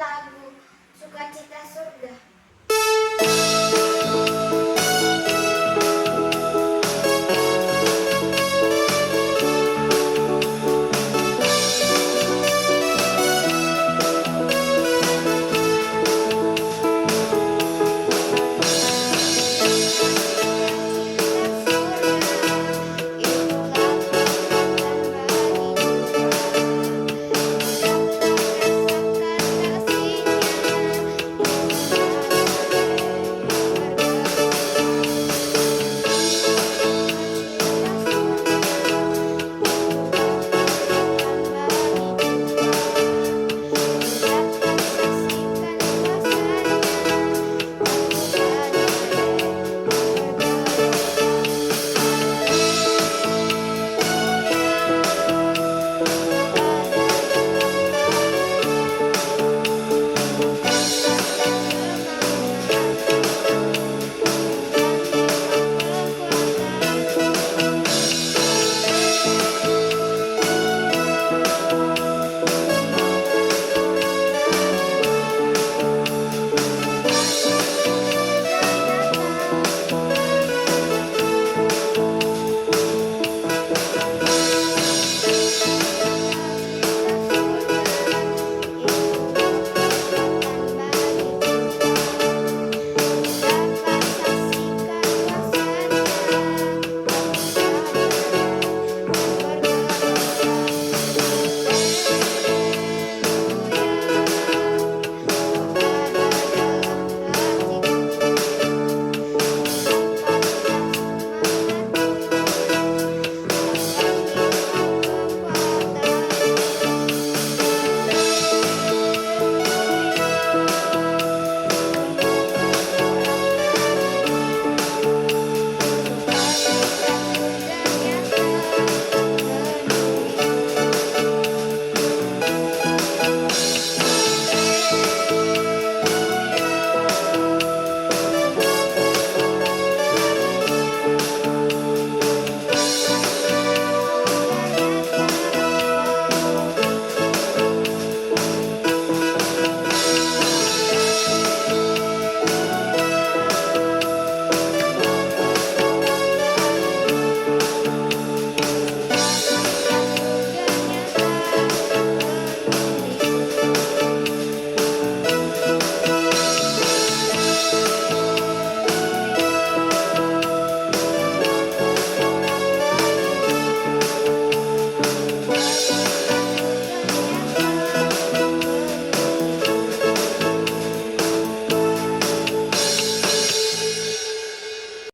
lagu Sukacita Surga.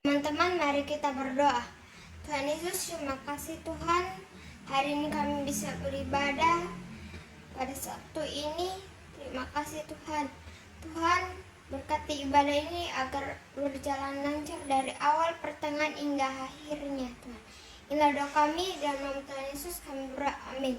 Teman-teman, mari kita berdoa. Tuhan Yesus, terima kasih Tuhan. Hari ini kami bisa beribadah pada Sabtu ini. Terima kasih Tuhan. Tuhan, berkati ibadah ini agar berjalan lancar dari awal, pertengahan, hingga akhirnya Tuhan. Inilah doa kami, dalam nama Tuhan Yesus kami berdoa. Amin.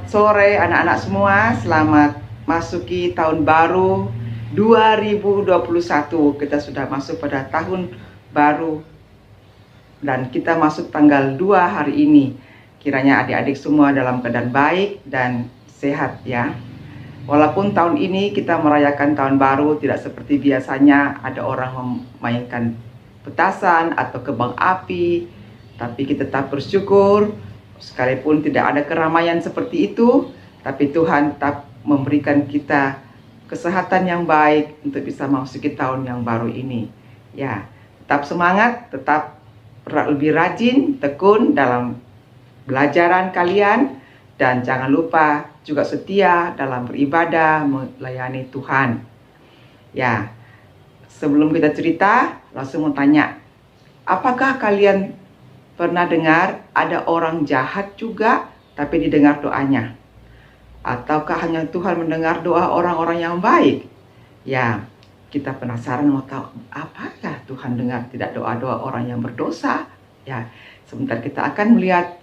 sore anak-anak semua, selamat masuki tahun baru 2021. Kita sudah masuk pada tahun baru dan kita masuk tanggal 2 hari ini. Kiranya adik-adik semua dalam keadaan baik dan sehat ya. Walaupun tahun ini kita merayakan tahun baru tidak seperti biasanya, ada orang memainkan petasan atau kembang api, tapi kita tetap bersyukur. Sekalipun tidak ada keramaian seperti itu, tapi Tuhan tetap memberikan kita kesehatan yang baik untuk bisa memasuki tahun yang baru ini. Ya, tetap semangat, tetap lebih rajin, tekun dalam belajaran kalian, dan jangan lupa juga setia dalam beribadah melayani Tuhan. Ya, sebelum kita cerita, langsung mau tanya, apakah kalian pernah dengar ada orang jahat juga tapi didengar doanya? Ataukah hanya Tuhan mendengar doa orang-orang yang baik? Ya, kita penasaran mau tahu apakah Tuhan dengar tidak doa-doa orang yang berdosa? Ya, sebentar kita akan melihat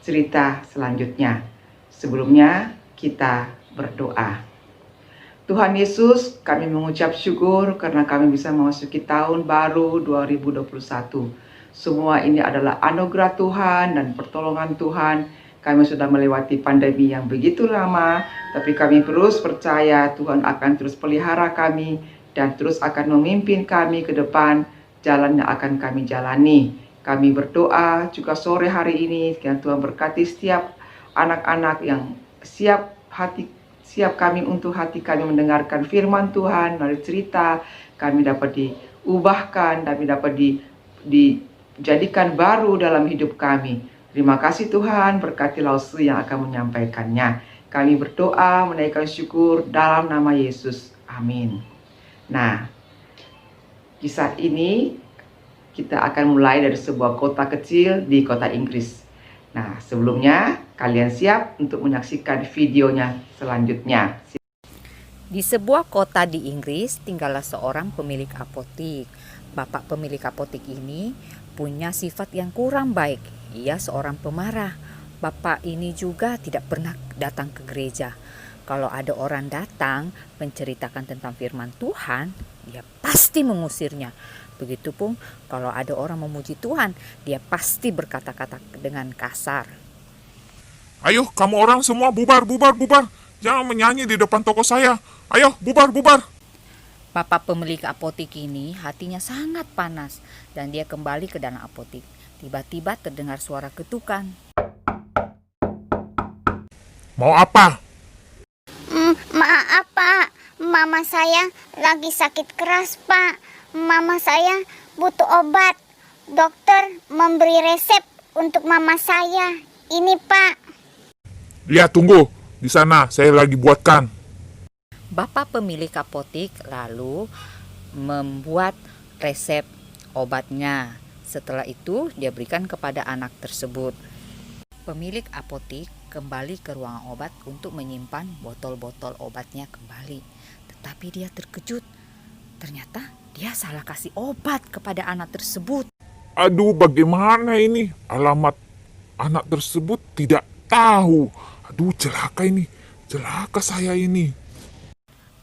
cerita selanjutnya. Sebelumnya kita berdoa. Tuhan Yesus, kami mengucap syukur karena kami bisa memasuki tahun baru 2021. Semua ini adalah anugerah Tuhan dan pertolongan Tuhan. Kami sudah melewati pandemi yang begitu lama, tapi kami terus percaya Tuhan akan terus pelihara kami dan terus akan memimpin kami ke depan jalan yang akan kami jalani. Kami berdoa juga sore hari ini, kiranya Tuhan berkati setiap anak-anak yang siap kami untuk hati kami mendengarkan firman Tuhan, melalui cerita kami dapat diubahkan, kami dapat dijadikan baru dalam hidup kami. Terima kasih Tuhan, berkati Lause yang akan menyampaikannya. Kami berdoa, menaikkan syukur dalam nama Yesus. Amin. Nah, kisah ini kita akan mulai dari sebuah kota kecil di kota Inggris. Nah, sebelumnya kalian siap untuk menyaksikan videonya selanjutnya. Di sebuah kota di Inggris tinggallah seorang pemilik apotik. Bapak pemilik apotik ini punya sifat yang kurang baik. Ia seorang pemarah. Bapak ini juga tidak pernah datang ke gereja. Kalau ada orang datang menceritakan tentang firman Tuhan, dia pasti mengusirnya. Begitupun kalau ada orang memuji Tuhan, dia pasti berkata-kata dengan kasar. Ayo kamu orang semua bubar. Jangan menyanyi di depan toko saya. Ayo bubar. Bapak pemilik apotik ini hatinya sangat panas dan dia kembali ke dalam apotik. Tiba-tiba terdengar suara ketukan. Mau apa? Maaf Pak, mama saya lagi sakit keras Pak. Mama saya butuh obat. Dokter memberi resep untuk mama saya. Ini Pak. Lihat tunggu, di sana saya lagi buatkan. Bapak pemilik apotik lalu membuat resep obatnya. Setelah itu dia berikan kepada anak tersebut. Pemilik apotik kembali ke ruangan obat untuk menyimpan botol-botol obatnya kembali. Tetapi dia terkejut. Ternyata dia salah kasih obat kepada anak tersebut. Aduh, bagaimana ini? Alamat anak tersebut tidak tahu. Aduh, celaka ini. Celaka saya ini.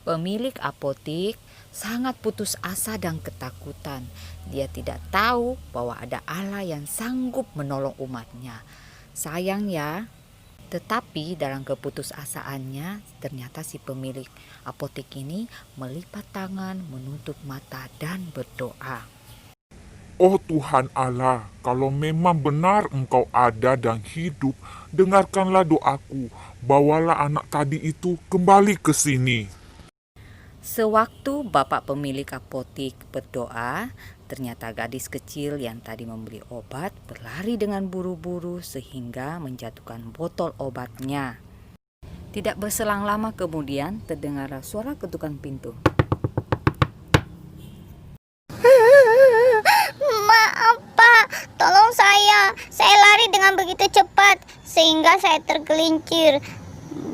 Pemilik apotik sangat putus asa dan ketakutan. Dia tidak tahu bahwa ada Allah yang sanggup menolong umatnya. Sayang ya. Tetapi dalam keputusasaannya, ternyata si pemilik apotik ini melipat tangan, menutup mata dan berdoa. Oh Tuhan Allah, kalau memang benar Engkau ada dan hidup, dengarkanlah doaku. Bawalah anak tadi itu kembali ke sini. Sewaktu bapak pemilik apotik berdoa, ternyata gadis kecil yang tadi membeli obat berlari dengan buru-buru sehingga menjatuhkan botol obatnya. Tidak berselang lama kemudian terdengar suara ketukan pintu. Maaf Pak, tolong saya. Saya lari dengan begitu cepat sehingga saya tergelincir.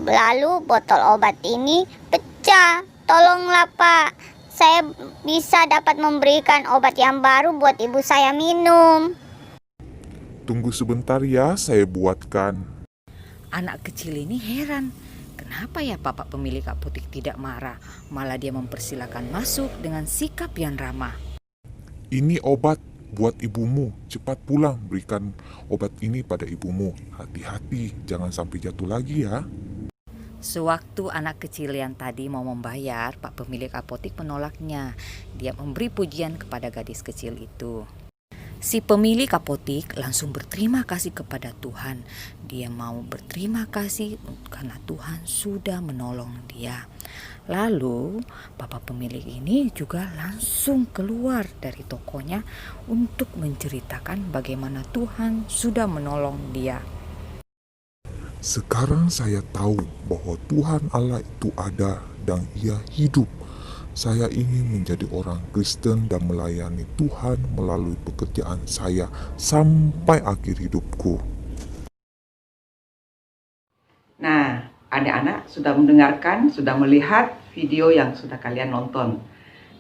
Lalu botol obat ini pecah. Tolonglah Pak, saya bisa dapat memberikan obat yang baru buat ibu saya minum. Tunggu sebentar ya, saya buatkan. Anak kecil ini heran, kenapa ya bapak pemilik apotek tidak marah, malah dia mempersilakan masuk dengan sikap yang ramah. Ini obat buat ibumu, cepat pulang berikan obat ini pada ibumu. Hati-hati, jangan sampai jatuh lagi ya. Sewaktu anak kecil yang tadi mau membayar, pak pemilik apotek menolaknya. Dia memberi pujian kepada gadis kecil itu. Si pemilik apotek langsung berterima kasih kepada Tuhan. Dia mau berterima kasih karena Tuhan sudah menolong dia. Lalu bapak pemilik ini juga langsung keluar dari tokonya untuk menceritakan bagaimana Tuhan sudah menolong dia. Sekarang saya tahu bahwa Tuhan Allah itu ada dan Ia hidup. Saya ingin menjadi orang Kristen dan melayani Tuhan melalui pekerjaan saya sampai akhir hidupku. Nah, adik-anak sudah mendengarkan, sudah melihat video yang sudah kalian nonton.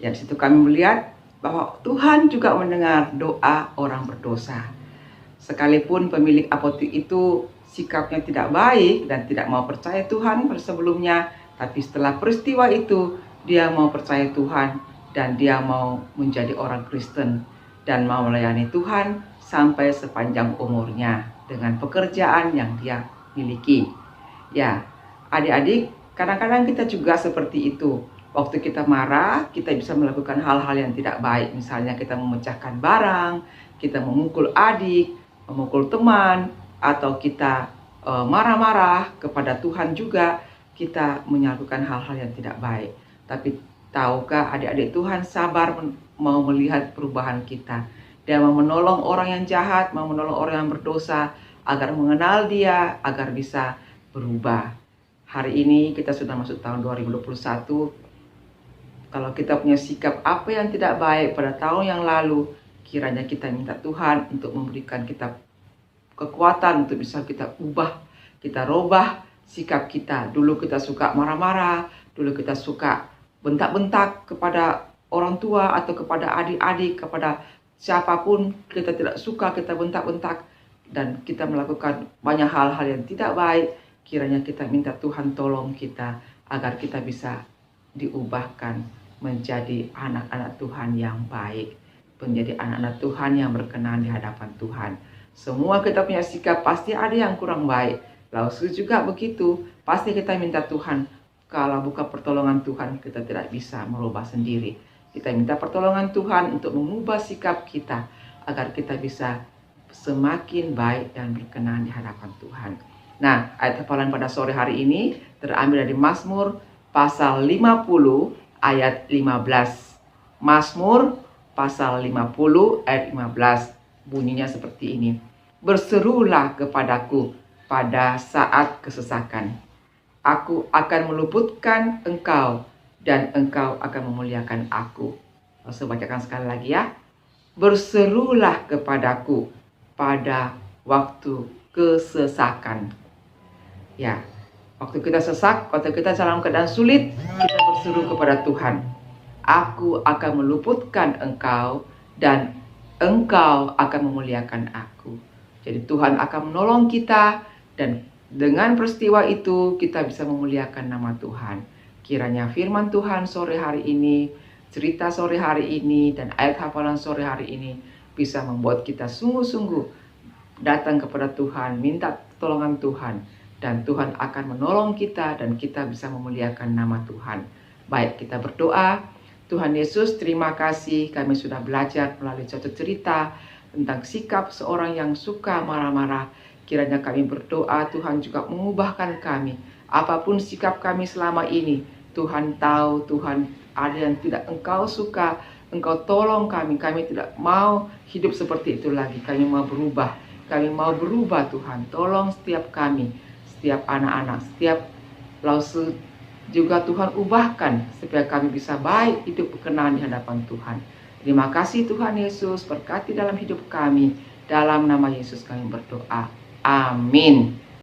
Ya, di situ kami melihat bahwa Tuhan juga mendengar doa orang berdosa. Sekalipun pemilik apotek itu sikapnya tidak baik dan tidak mau percaya Tuhan sebelumnya, tapi setelah peristiwa itu dia mau percaya Tuhan dan dia mau menjadi orang Kristen dan mau melayani Tuhan sampai sepanjang umurnya dengan pekerjaan yang dia miliki. Ya, adik-adik, kadang-kadang kita juga seperti itu. Waktu kita marah, kita bisa melakukan hal-hal yang tidak baik. Misalnya kita memecahkan barang, kita memukul adik, memukul teman, atau kita marah-marah kepada Tuhan juga, kita melakukan hal-hal yang tidak baik. Tapi tahukah adik-adik, Tuhan sabar mau melihat perubahan kita. Dia mau menolong orang yang jahat, mau menolong orang yang berdosa, agar mengenal dia, agar bisa berubah. Hari ini kita sudah masuk tahun 2021. Kalau kita punya sikap apa yang tidak baik pada tahun yang lalu, kiranya kita minta Tuhan untuk memberikan kita kekuatan untuk bisa kita ubah, kita robah sikap kita. Dulu kita suka marah-marah, dulu kita suka bentak-bentak kepada orang tua atau kepada adik-adik, kepada siapapun kita tidak suka, kita bentak-bentak dan kita melakukan banyak hal-hal yang tidak baik. Kiranya kita minta Tuhan tolong kita agar kita bisa diubahkan menjadi anak-anak Tuhan yang baik, menjadi anak-anak Tuhan yang berkenan di hadapan Tuhan. Semua kita punya sikap pasti ada yang kurang baik. Lalu juga begitu, pasti kita minta Tuhan. Kalau bukan pertolongan Tuhan, kita tidak bisa merubah sendiri. Kita minta pertolongan Tuhan untuk mengubah sikap kita, agar kita bisa semakin baik dan berkenan di hadapan Tuhan. Nah, ayat hafalan pada sore hari ini terambil dari Mazmur pasal 50 ayat 15. Mazmur pasal 50 ayat 15. Bunyinya seperti ini. Berserulah kepadaku pada saat kesesakan. Aku akan meluputkan engkau dan engkau akan memuliakan aku. Saya bacakan sekali lagi ya. Berserulah kepadaku pada waktu kesesakan. Ya, waktu kita sesak, waktu kita dalam keadaan sulit, kita berseru kepada Tuhan. Aku akan meluputkan engkau dan engkau akan memuliakan aku. Jadi Tuhan akan menolong kita dan dengan peristiwa itu kita bisa memuliakan nama Tuhan. Kiranya firman Tuhan sore hari ini, cerita sore hari ini, dan ayat hafalan sore hari ini bisa membuat kita sungguh-sungguh datang kepada Tuhan, minta pertolongan Tuhan. Dan Tuhan akan menolong kita dan kita bisa memuliakan nama Tuhan. Baik, kita berdoa. Tuhan Yesus, terima kasih kami sudah belajar melalui satu cerita tentang sikap seorang yang suka marah-marah. Kiranya kami berdoa Tuhan juga mengubahkan kami. Apapun sikap kami selama ini, Tuhan tahu, Tuhan ada yang tidak Engkau suka, Engkau tolong kami. Kami tidak mau hidup seperti itu lagi. Kami mau berubah. Kami mau berubah Tuhan. Tolong setiap kami, setiap anak-anak, setiap lausu juga Tuhan ubahkan supaya kami bisa baik hidup berkenan di hadapan Tuhan. Terima kasih Tuhan Yesus, berkati dalam hidup kami. Dalam nama Yesus kami berdoa. Amin.